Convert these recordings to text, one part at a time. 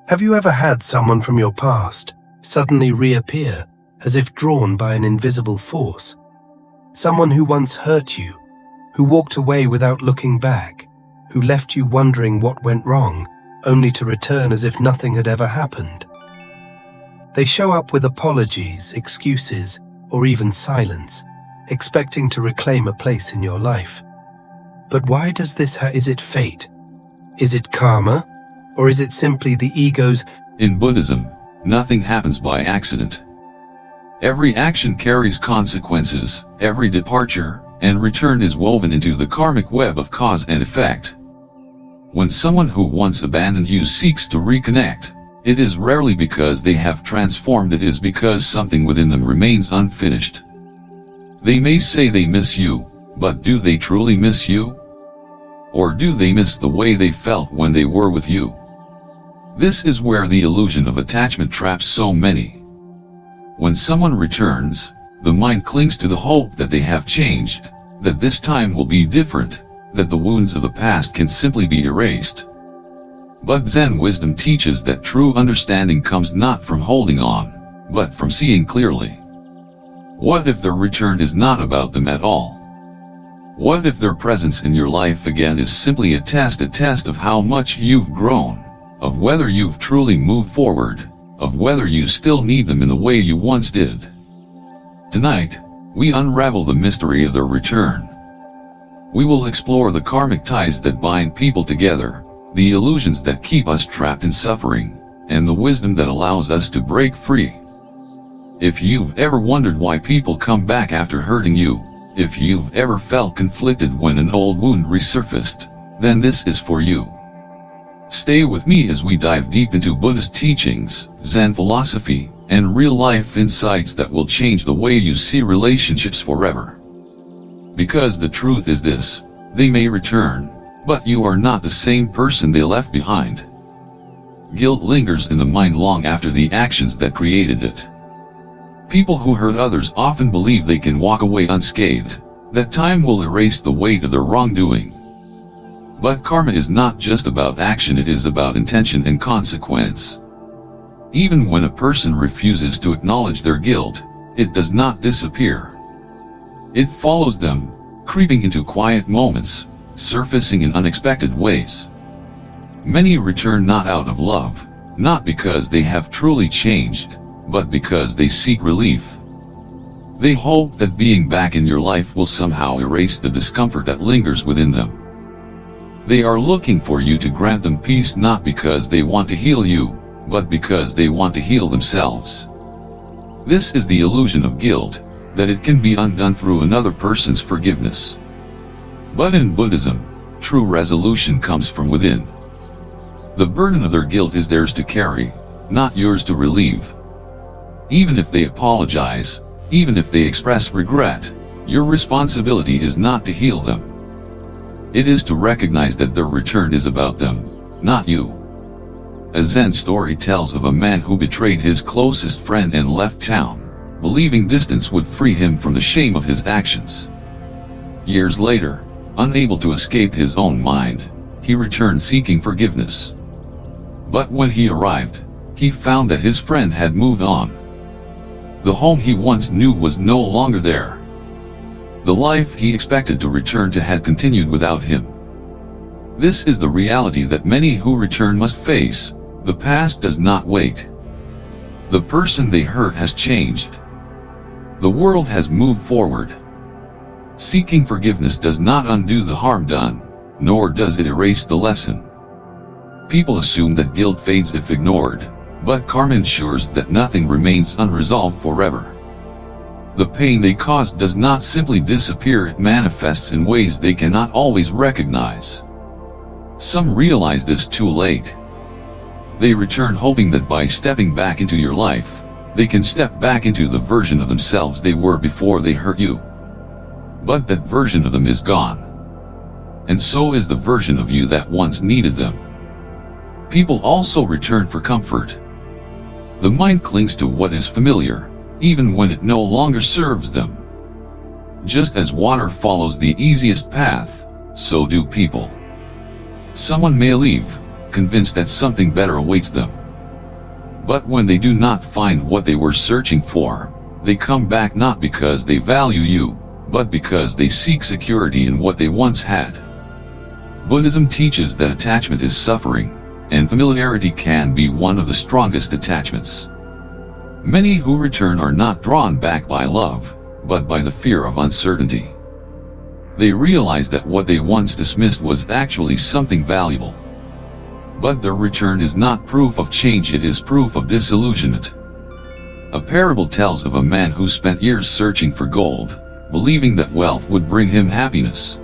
Have you ever had someone from your past suddenly reappear as if drawn by an invisible force? Someone who once hurt you, who walked away without looking back, who left you wondering what went wrong, only to return as if nothing had ever happened. They show up with apologies, excuses, or even silence, expecting to reclaim a place in your life. But why does this is it fate? Is it karma? Or is it simply the ego's? In Buddhism, nothing happens by accident. Every action carries consequences, every departure and return is woven into the karmic web of cause and effect. When someone who once abandoned you seeks to reconnect, it is rarely because they have transformed, it is because something within them remains unfinished. They may say they miss you, but do they truly miss you? Or do they miss the way they felt when they were with you? This is where the illusion of attachment traps so many. When someone returns, the mind clings to the hope that they have changed, that this time will be different, that the wounds of the past can simply be erased. But Zen wisdom teaches that true understanding comes not from holding on, but from seeing clearly. What if their return is not about them at all? What if their presence in your life again is simply a test of how much you've grown, of whether you've truly moved forward, of whether you still need them in the way you once did? Tonight, we unravel the mystery of their return. We will explore the karmic ties that bind people together, the illusions that keep us trapped in suffering, and the wisdom that allows us to break free. If you've ever wondered why people come back after hurting you, if you've ever felt conflicted when an old wound resurfaced, then this is for you. Stay with me as we dive deep into Buddhist teachings, Zen philosophy, and real-life insights that will change the way you see relationships forever. Because the truth is this: they may return, but you are not the same person they left behind. Guilt lingers in the mind long after the actions that created it. People who hurt others often believe they can walk away unscathed, that time will erase the weight of their wrongdoing. But karma is not just about action, it is about intention and consequence. Even when a person refuses to acknowledge their guilt, it does not disappear. It follows them, creeping into quiet moments, surfacing in unexpected ways. Many return not out of love, not because they have truly changed, but because they seek relief. They hope that being back in your life will somehow erase the discomfort that lingers within them. They are looking for you to grant them peace, not because they want to heal you, but because they want to heal themselves. This is the illusion of guilt, that it can be undone through another person's forgiveness. But in Buddhism, true resolution comes from within. The burden of their guilt is theirs to carry, not yours to relieve. Even if they apologize, even if they express regret, your responsibility is not to heal them. It is to recognize that their return is about them, not you. A Zen story tells of a man who betrayed his closest friend and left town, believing distance would free him from the shame of his actions. Years later, unable to escape his own mind, he returned seeking forgiveness. But when he arrived, he found that his friend had moved on. The home he once knew was no longer there. The life he expected to return to had continued without him. This is the reality that many who return must face. The past does not wait. The person they hurt has changed. The world has moved forward. Seeking forgiveness does not undo the harm done, nor does it erase the lesson. People assume that guilt fades if ignored, but karma ensures that nothing remains unresolved forever. The pain they caused does not simply disappear, it manifests in ways they cannot always recognize. Some realize this too late. They return hoping that by stepping back into your life, they can step back into the version of themselves they were before they hurt you. But that version of them is gone. And so is the version of you that once needed them. People also return for comfort. The mind clings to what is familiar, even when it no longer serves them. Just as water follows the easiest path, so do people. Someone may leave, convinced that something better awaits them. But when they do not find what they were searching for, they come back not because they value you, but because they seek security in what they once had. Buddhism teaches that attachment is suffering, and familiarity can be one of the strongest attachments. Many who return are not drawn back by love, but by the fear of uncertainty. They realize that what they once dismissed was actually something valuable. But their return is not proof of change, it is proof of disillusionment. A parable tells of a man who spent years searching for gold, believing that wealth would bring him happiness.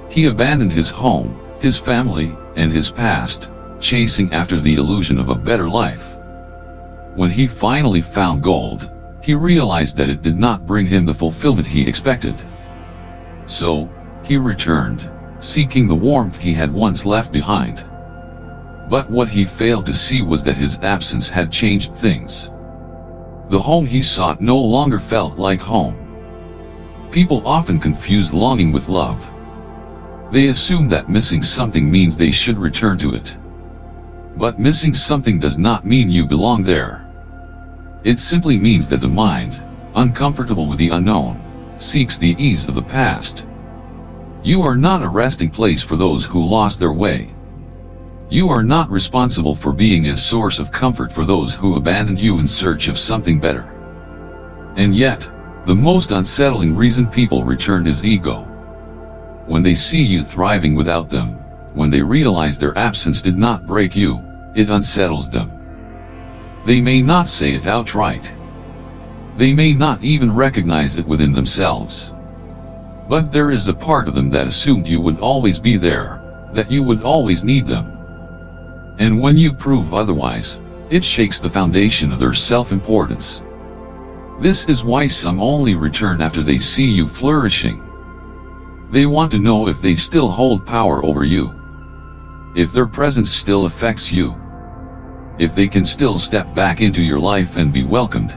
He abandoned his home, his family, and his past, chasing after the illusion of a better life. When he finally found gold, he realized that it did not bring him the fulfillment he expected. So, he returned, seeking the warmth he had once left behind. But what he failed to see was that his absence had changed things. The home he sought no longer felt like home. People often confuse longing with love. They assume that missing something means they should return to it. But missing something does not mean you belong there. It simply means that the mind, uncomfortable with the unknown, seeks the ease of the past. You are not a resting place for those who lost their way. You are not responsible for being a source of comfort for those who abandoned you in search of something better. And yet, the most unsettling reason people return is ego. When they see you thriving without them, when they realize their absence did not break you, it unsettles them. They may not say it outright. They may not even recognize it within themselves. But there is a part of them that assumed you would always be there, that you would always need them. And when you prove otherwise, it shakes the foundation of their self-importance. This is why some only return after they see you flourishing. They want to know if they still hold power over you, if their presence still affects you, if they can still step back into your life and be welcomed.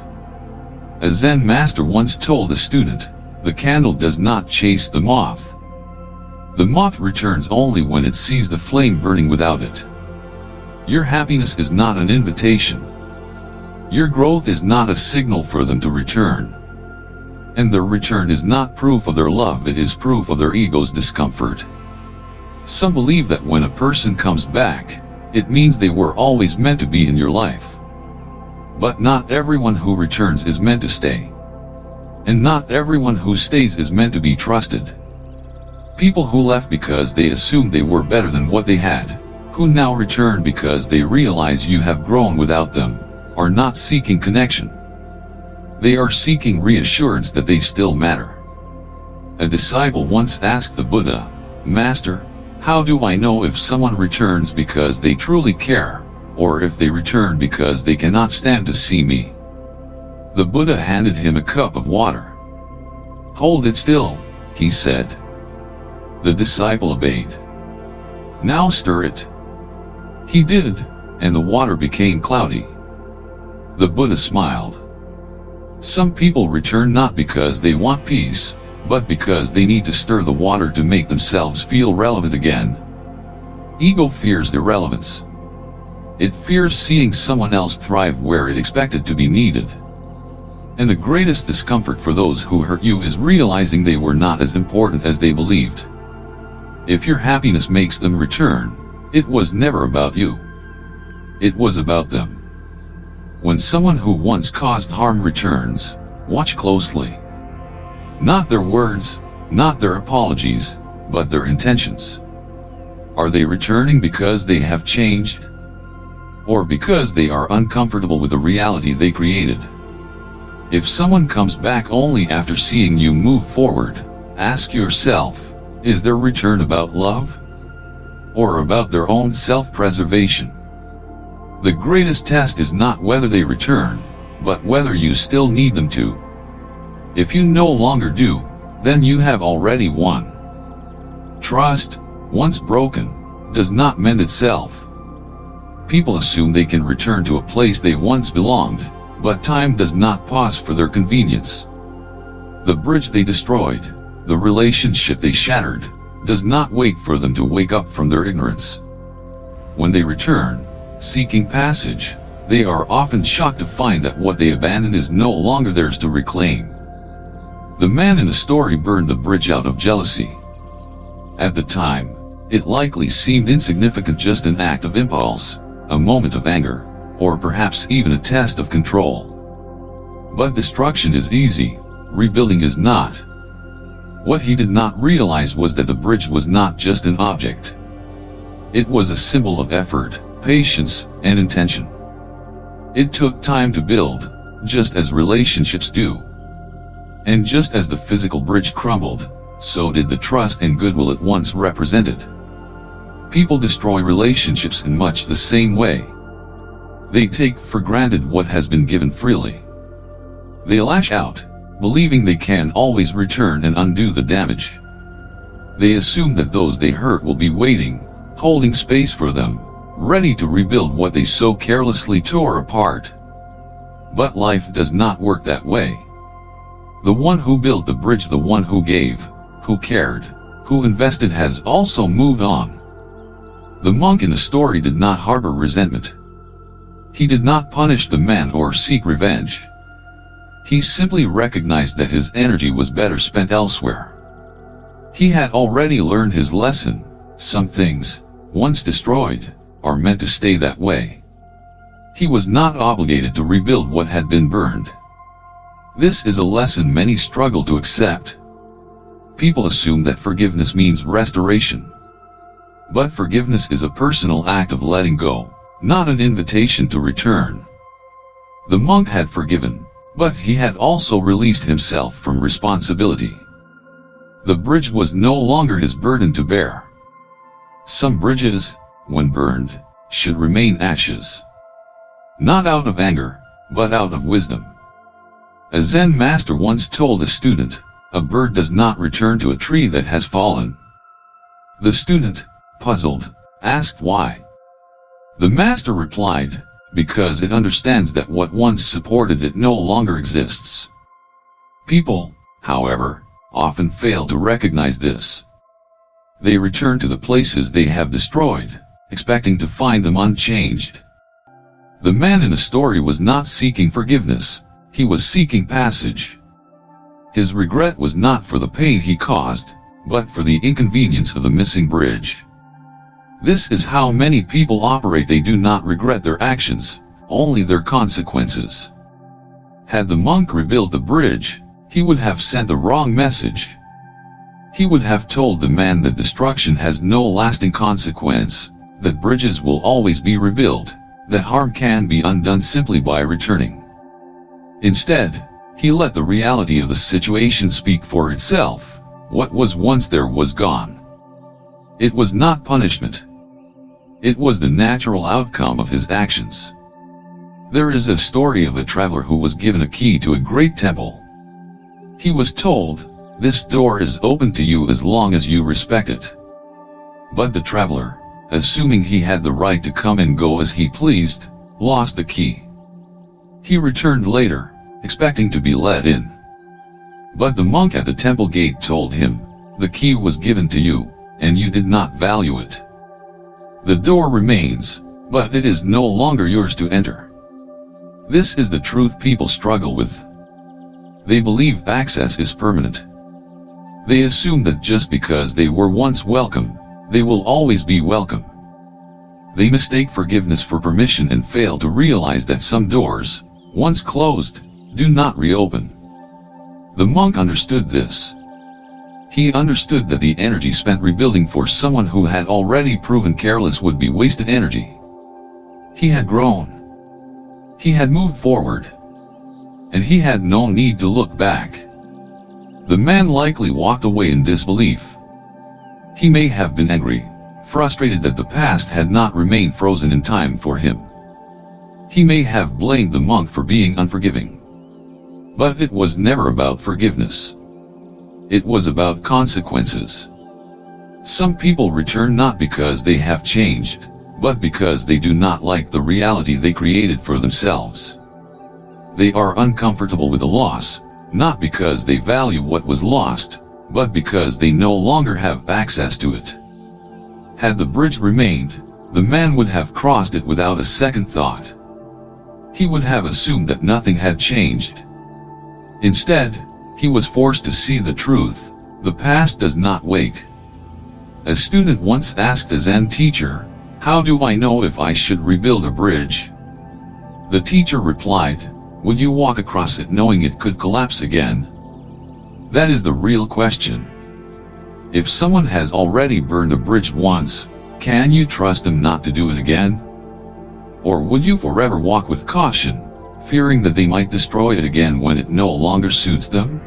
A Zen master once told a student, "The candle does not chase the moth. The moth returns only when it sees the flame burning without it." Your happiness is not an invitation. Your growth is not a signal for them to return. And their return is not proof of their love, it is proof of their ego's discomfort. Some believe that when a person comes back, it means they were always meant to be in your life. But not everyone who returns is meant to stay. And not everyone who stays is meant to be trusted. People who left because they assumed they were better than what they had, who now return because they realize you have grown without them, are not seeking connection. They are seeking reassurance that they still matter. A disciple once asked the Buddha, "Master, how do I know if someone returns because they truly care, or if they return because they cannot stand to see me?" The Buddha handed him a cup of water. "Hold it still," he said. The disciple obeyed. "Now stir it." He did, and the water became cloudy. The Buddha smiled. Some people return not because they want peace, but because they need to stir the water to make themselves feel relevant again. Ego fears irrelevance. It fears seeing someone else thrive where it expected to be needed. And the greatest discomfort for those who hurt you is realizing they were not as important as they believed. If your happiness makes them return, it was never about you. It was about them. When someone who once caused harm returns, watch closely. Not their words, not their apologies, but their intentions. Are they returning because they have changed? Or because they are uncomfortable with the reality they created? If someone comes back only after seeing you move forward, ask yourself, is their return about love? Or about their own self-preservation? The greatest test is not whether they return, but whether you still need them to. If you no longer do, then you have already won. Trust, once broken, does not mend itself. People assume they can return to a place they once belonged, but time does not pause for their convenience. The bridge they destroyed, the relationship they shattered, does not wait for them to wake up from their ignorance. When they return, seeking passage, they are often shocked to find that what they abandoned is no longer theirs to reclaim. The man in the story burned the bridge out of jealousy. At the time, it likely seemed insignificant, just an act of impulse, a moment of anger, or perhaps even a test of control. But destruction is easy, rebuilding is not. What he did not realize was that the bridge was not just an object. It was a symbol of effort, patience, and intention. It took time to build, just as relationships do. And just as the physical bridge crumbled, so did the trust and goodwill it once represented. People destroy relationships in much the same way. They take for granted what has been given freely. They lash out, believing they can always return and undo the damage. They assume that those they hurt will be waiting, holding space for them, ready to rebuild what they so carelessly tore apart. But life does not work that way. The one who built the bridge, the one who gave, who cared, who invested, has also moved on. The monk in the story did not harbor resentment. He did not punish the man or seek revenge. He simply recognized that his energy was better spent elsewhere. He had already learned his lesson. Some things, once destroyed, are meant to stay that way. He was not obligated to rebuild what had been burned. This is a lesson many struggle to accept. People assume that forgiveness means restoration. But forgiveness is a personal act of letting go, not an invitation to return. The monk had forgiven, but he had also released himself from responsibility. The bridge was no longer his burden to bear. Some bridges, when burned, should remain ashes. Not out of anger, but out of wisdom. A Zen master once told a student, "A bird does not return to a tree that has fallen." The student, puzzled, asked why. The master replied, "Because it understands that what once supported it no longer exists." People, however, often fail to recognize this. They return to the places they have destroyed, expecting to find them unchanged. The man in the story was not seeking forgiveness, he was seeking passage. His regret was not for the pain he caused, but for the inconvenience of the missing bridge. This is how many people operate. They do not regret their actions, only their consequences. Had the monk rebuilt the bridge, he would have sent the wrong message. He would have told the man that destruction has no lasting consequence, that bridges will always be rebuilt, that harm can be undone simply by returning. Instead, he let the reality of the situation speak for itself. What was once there was gone. It was not punishment. It was the natural outcome of his actions. There is a story of a traveler who was given a key to a great temple. He was told, "This door is open to you as long as you respect it." But the traveler, assuming he had the right to come and go as he pleased, lost the key. He returned later, expecting to be let in. But the monk at the temple gate told him, "The key was given to you, and you did not value it. The door remains, but it is no longer yours to enter." This is the truth people struggle with. They believe access is permanent. They assume that just because they were once welcome, they will always be welcome. They mistake forgiveness for permission and fail to realize that some doors, once closed, do not reopen. The monk understood this. He understood that the energy spent rebuilding for someone who had already proven careless would be wasted energy. He had grown. He had moved forward. And he had no need to look back. The man likely walked away in disbelief. He may have been angry, frustrated that the past had not remained frozen in time for him. He may have blamed the monk for being unforgiving. But it was never about forgiveness. It was about consequences. Some people return not because they have changed, but because they do not like the reality they created for themselves. They are uncomfortable with the loss, not because they value what was lost, but because they no longer have access to it. Had the bridge remained, the man would have crossed it without a second thought. he would have assumed that nothing had changed. Instead, he was forced to see the truth: the past does not wait. A student once asked a Zen teacher, "How do I know if I should rebuild a bridge?" The teacher replied, "Would you walk across it knowing it could collapse again?" That is the real question. If someone has already burned a bridge once, can you trust them not to do it again? Or would you forever walk with caution, fearing that they might destroy it again when it no longer suits them?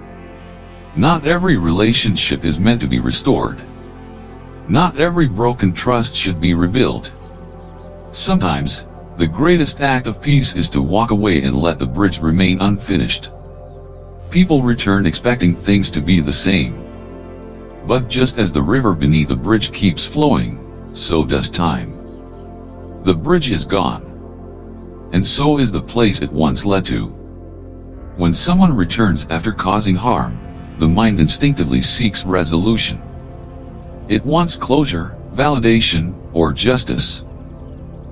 Not every relationship is meant to be restored. Not every broken trust should be rebuilt. Sometimes, the greatest act of peace is to walk away and let the bridge remain unfinished. People return expecting things to be the same. But just as the river beneath the bridge keeps flowing, so does time. The bridge is gone. And so is the place it once led to. When someone returns after causing harm, the mind instinctively seeks resolution. It wants closure, validation, or justice.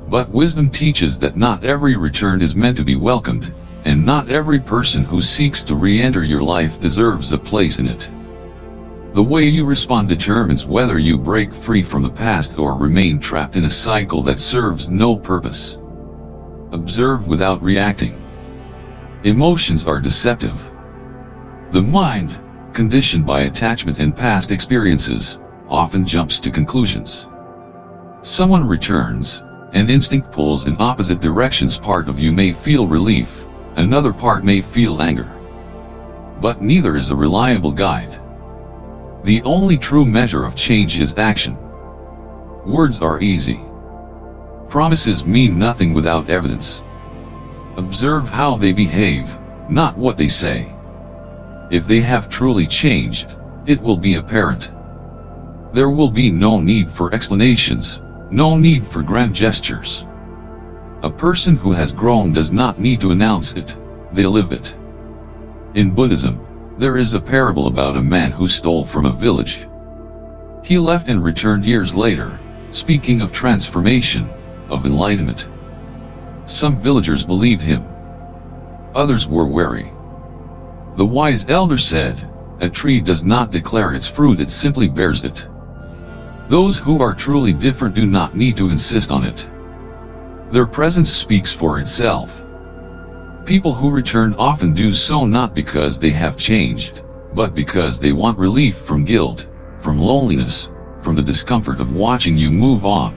But wisdom teaches that not every return is meant to be welcomed, and not every person who seeks to re-enter your life deserves a place in it. The way you respond determines whether you break free from the past or remain trapped in a cycle that serves no purpose. Observe without reacting. Emotions are deceptive. The mind, conditioned by attachment and past experiences, often jumps to conclusions. Someone returns, and instinct pulls in opposite directions. Part of you may feel relief, another part may feel anger. But neither is a reliable guide. The only true measure of change is action. Words are easy. Promises mean nothing without evidence. Observe how they behave, not what they say. If they have truly changed, it will be apparent. There will be no need for explanations, no need for grand gestures. A person who has grown does not need to announce it, they live it. In Buddhism, there is a parable about a man who stole from a village. He left and returned years later, speaking of transformation, of enlightenment. Some villagers believed him. Others were wary. The wise elder said, "A tree does not declare its fruit, it simply bears it." Those who are truly different do not need to insist on it. Their presence speaks for itself. People who return often do so not because they have changed, but because they want relief from guilt, from loneliness, from the discomfort of watching you move on.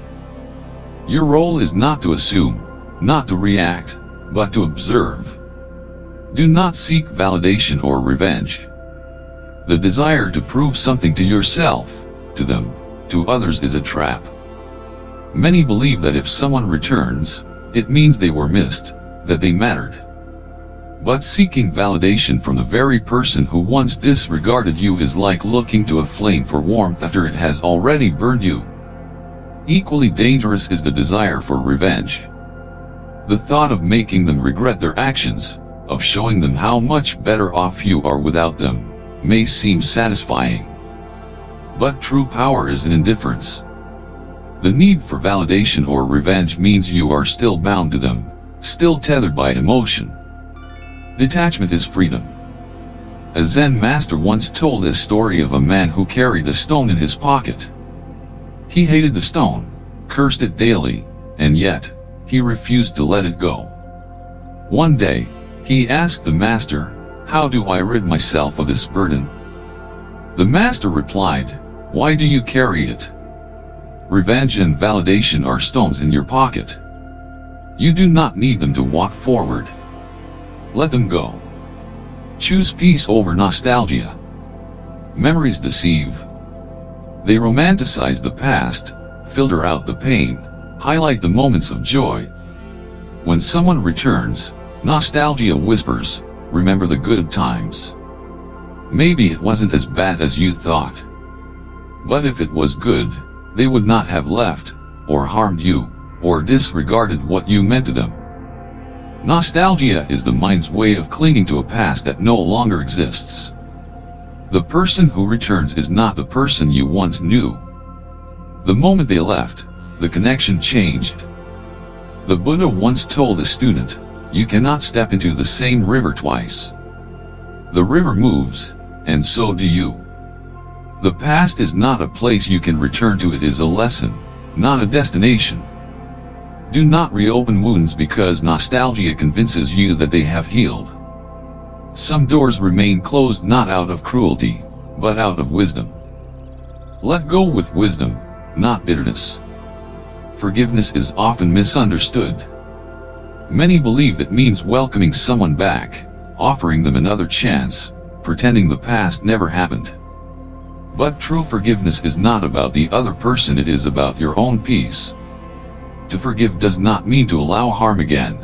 Your role is not to assume, not to react, but to observe. Do not seek validation or revenge. The desire to prove something to yourself, to them, to others is a trap. Many believe that if someone returns, it means they were missed, that they mattered. But seeking validation from the very person who once disregarded you is like looking to a flame for warmth after it has already burned you. Equally dangerous is the desire for revenge. The thought of making them regret their actions, of showing them how much better off you are without them, may seem satisfying. But true power is in indifference. The need for validation or revenge means you are still bound to them, still tethered by emotion. Detachment is freedom. A Zen master once told a story of a man who carried a stone in his pocket. He hated the stone, cursed it daily, and yet, he refused to let it go. One day, he asked the master, "How do I rid myself of this burden?" The master replied, "Why do you carry it? Revenge and validation are stones in your pocket. You do not need them to walk forward. Let them go. Choose peace over nostalgia. Memories deceive. They romanticize the past, filter out the pain, highlight the moments of joy. When someone returns, nostalgia whispers, "Remember the good times. Maybe it wasn't as bad as you thought." But if it was good, they would not have left, or harmed you, or disregarded what you meant to them. Nostalgia is the mind's way of clinging to a past that no longer exists. The person who returns is not the person you once knew. The moment they left, the connection changed. The Buddha once told a student, You cannot step into the same river twice. The river moves, and so do you. The past is not a place you can return to, it is a lesson, not a destination. Do not reopen wounds because nostalgia convinces you that they have healed. Some doors remain closed not out of cruelty, but out of wisdom. Let go with wisdom, not bitterness. Forgiveness is often misunderstood. Many believe it means welcoming someone back, offering them another chance, pretending the past never happened. But true forgiveness is not about the other person, it is about your own peace. To forgive does not mean to allow harm again.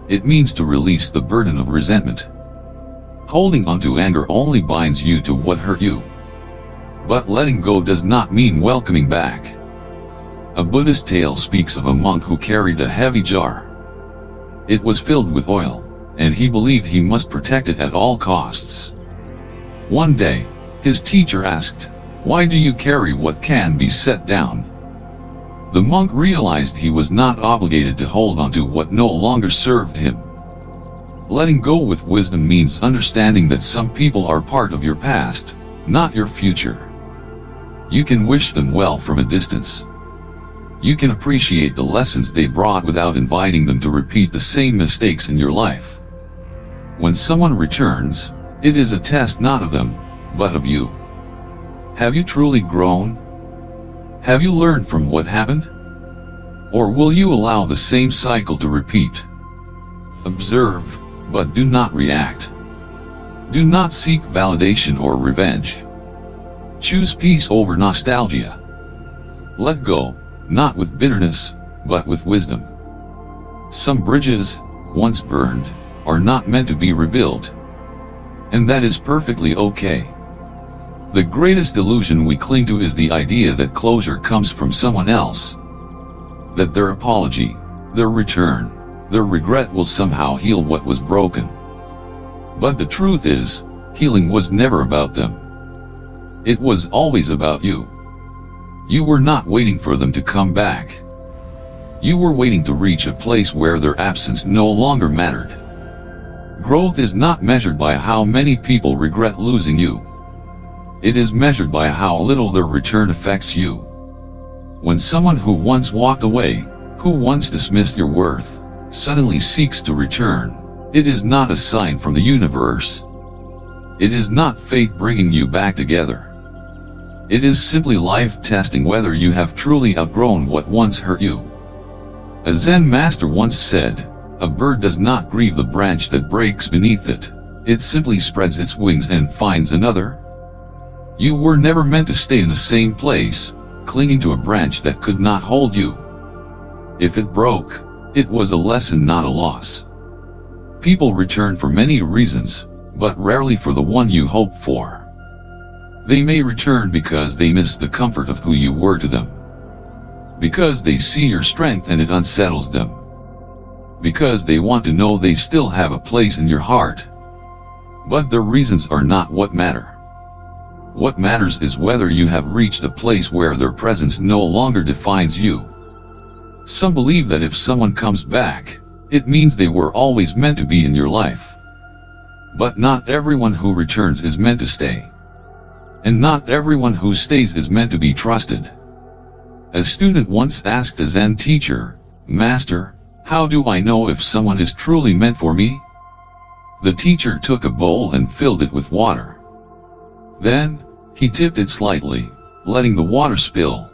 It means to release the burden of resentment. Holding on to anger only binds you to what hurt you. But letting go does not mean welcoming back. A Buddhist tale speaks of a monk who carried a heavy jar. It was filled with oil, and he believed he must protect it at all costs. One day, his teacher asked, "Why do you carry what can be set down?" The monk realized he was not obligated to hold on to what no longer served him. Letting go with wisdom means understanding that some people are part of your past, not your future. You can wish them well from a distance. You can appreciate the lessons they brought without inviting them to repeat the same mistakes in your life. When someone returns, it is a test not of them, but of you. Have you truly grown? Have you learned from what happened? Or will you allow the same cycle to repeat? Observe, but do not react. Do not seek validation or revenge. Choose peace over nostalgia. Let go, not with bitterness, but with wisdom. Some bridges, once burned, are not meant to be rebuilt. And that is perfectly okay. The greatest illusion we cling to is the idea that closure comes from someone else. That their apology, their return, their regret will somehow heal what was broken. But the truth is, healing was never about them. It was always about you. You were not waiting for them to come back. You were waiting to reach a place where their absence no longer mattered. Growth is not measured by how many people regret losing you. It is measured by how little their return affects you. When someone who once walked away, who once dismissed your worth, suddenly seeks to return, it is not a sign from the universe. It is not fate bringing you back together. It is simply life testing whether you have truly outgrown what once hurt you. A Zen master once said, "A bird does not grieve the branch that breaks beneath it, it simply spreads its wings and finds another." You were never meant to stay in the same place, clinging to a branch that could not hold you. If it broke, it was a lesson, not a loss. People return for many reasons, but rarely for the one you hoped for. They may return because they miss the comfort of who you were to them. Because they see your strength and it unsettles them. Because they want to know they still have a place in your heart. But their reasons are not what matter. What matters is whether you have reached a place where their presence no longer defines you. Some believe that if someone comes back, it means they were always meant to be in your life. But not everyone who returns is meant to stay. And not everyone who stays is meant to be trusted. A student once asked a Zen teacher, "Master, how do I know if someone is truly meant for me?" The teacher took a bowl and filled it with water. Then, he tipped it slightly, letting the water spill.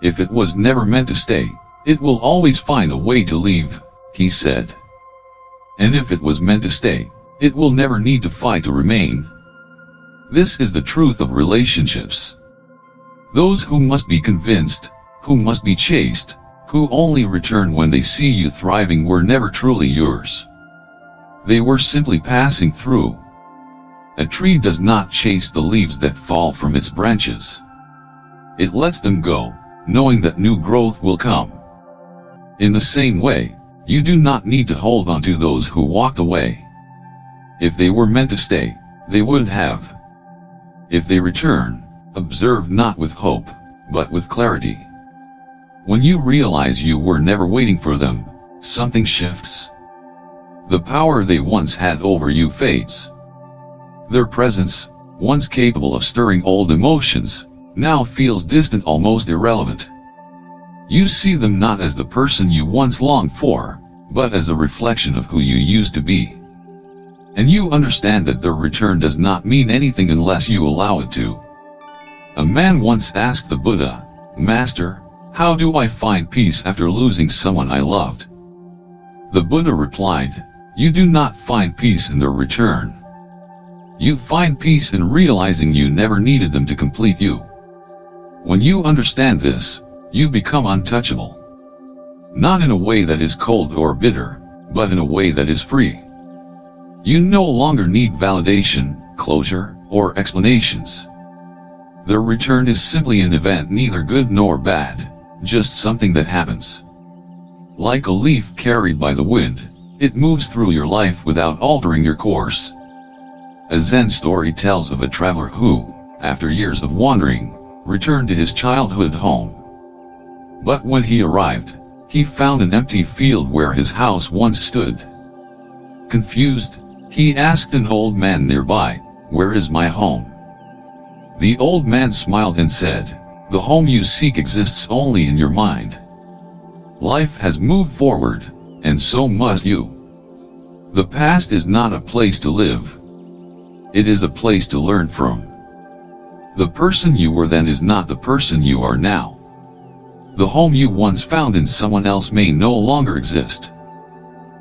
"If it was never meant to stay, it will always find a way to leave," he said. "And if it was meant to stay, it will never need to fight to remain." This is the truth of relationships. Those who must be convinced, who must be chased, who only return when they see you thriving were never truly yours. They were simply passing through. A tree does not chase the leaves that fall from its branches. It lets them go, knowing that new growth will come. In the same way, you do not need to hold on to those who walked away. If they were meant to stay, they would have. If they return, observe not with hope, but with clarity. When you realize you were never waiting for them, something shifts. The power they once had over you fades. Their presence, once capable of stirring old emotions, now feels distant, almost irrelevant. You see them not as the person you once longed for, but as a reflection of who you used to be. And you understand that their return does not mean anything unless you allow it to. A man once asked the Buddha, "Master, how do I find peace after losing someone I loved?" The Buddha replied, "You do not find peace in their return. You find peace in realizing you never needed them to complete you. When you understand this, you become untouchable. Not in a way that is cold or bitter, but in a way that is free. You no longer need validation, closure, or explanations. Their return is simply an event, neither good nor bad, just something that happens. Like a leaf carried by the wind, it moves through your life without altering your course." A Zen story tells of a traveler who, after years of wandering, returned to his childhood home. But when he arrived, he found an empty field where his house once stood. Confused, he asked an old man nearby, "Where is my home?" The old man smiled and said, "The home you seek exists only in your mind. Life has moved forward, and so must you. The past is not a place to live. It is a place to learn from. The person you were then is not the person you are now. The home you once found in someone else may no longer exist.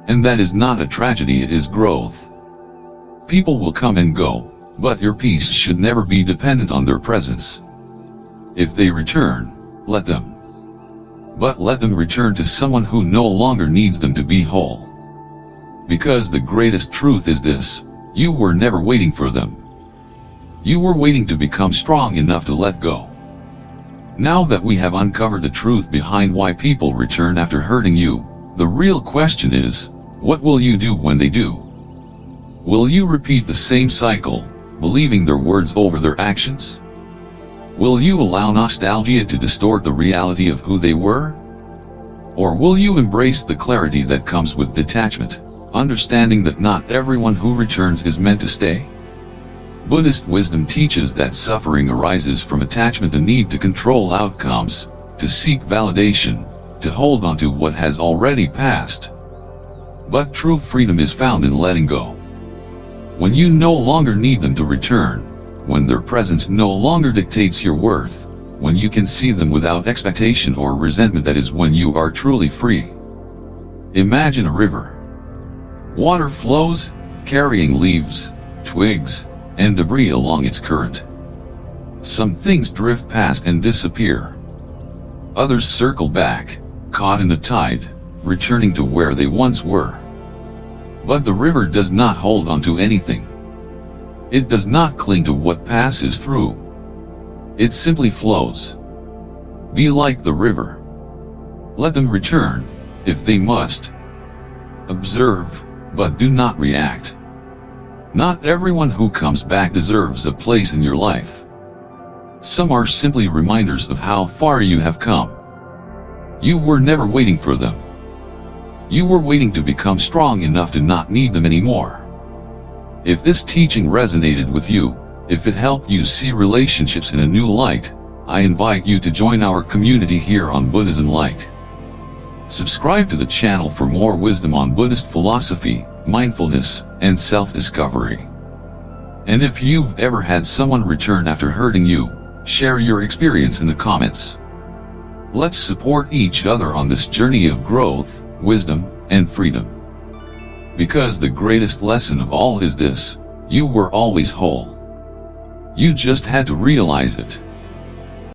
And that is not a tragedy, it is growth. People will come and go, but your peace should never be dependent on their presence. If they return, let them. But let them return to someone who no longer needs them to be whole. Because the greatest truth is this: you were never waiting for them. You were waiting to become strong enough to let go. Now that we have uncovered the truth behind why people return after hurting you, the real question is, what will you do when they do? Will you repeat the same cycle, believing their words over their actions? Will you allow nostalgia to distort the reality of who they were? Or will you embrace the clarity that comes with detachment, understanding that not everyone who returns is meant to stay? Buddhist wisdom teaches that suffering arises from attachment, the need to control outcomes, to seek validation, to hold on to what has already passed. But true freedom is found in letting go. When you no longer need them to return, when their presence no longer dictates your worth, when you can see them without expectation or resentment, that is when you are truly free. Imagine a river. Water flows, carrying leaves, twigs, and debris along its current. Some things drift past and disappear. Others circle back, caught in the tide, returning to where they once were. But the river does not hold on to anything. It does not cling to what passes through. It simply flows. Be like the river. Let them return, if they must. Observe, but do not react. Not everyone who comes back deserves a place in your life. Some are simply reminders of how far you have come. You were never waiting for them. You were waiting to become strong enough to not need them anymore. If this teaching resonated with you, if it helped you see relationships in a new light, I invite you to join our community here on Buddhism Light. Subscribe to the channel for more wisdom on Buddhist philosophy, mindfulness, and self-discovery. And if you've ever had someone return after hurting you, share your experience in the comments. Let's support each other on this journey of growth, wisdom, and freedom. Because the greatest lesson of all is this: you were always whole. You just had to realize it.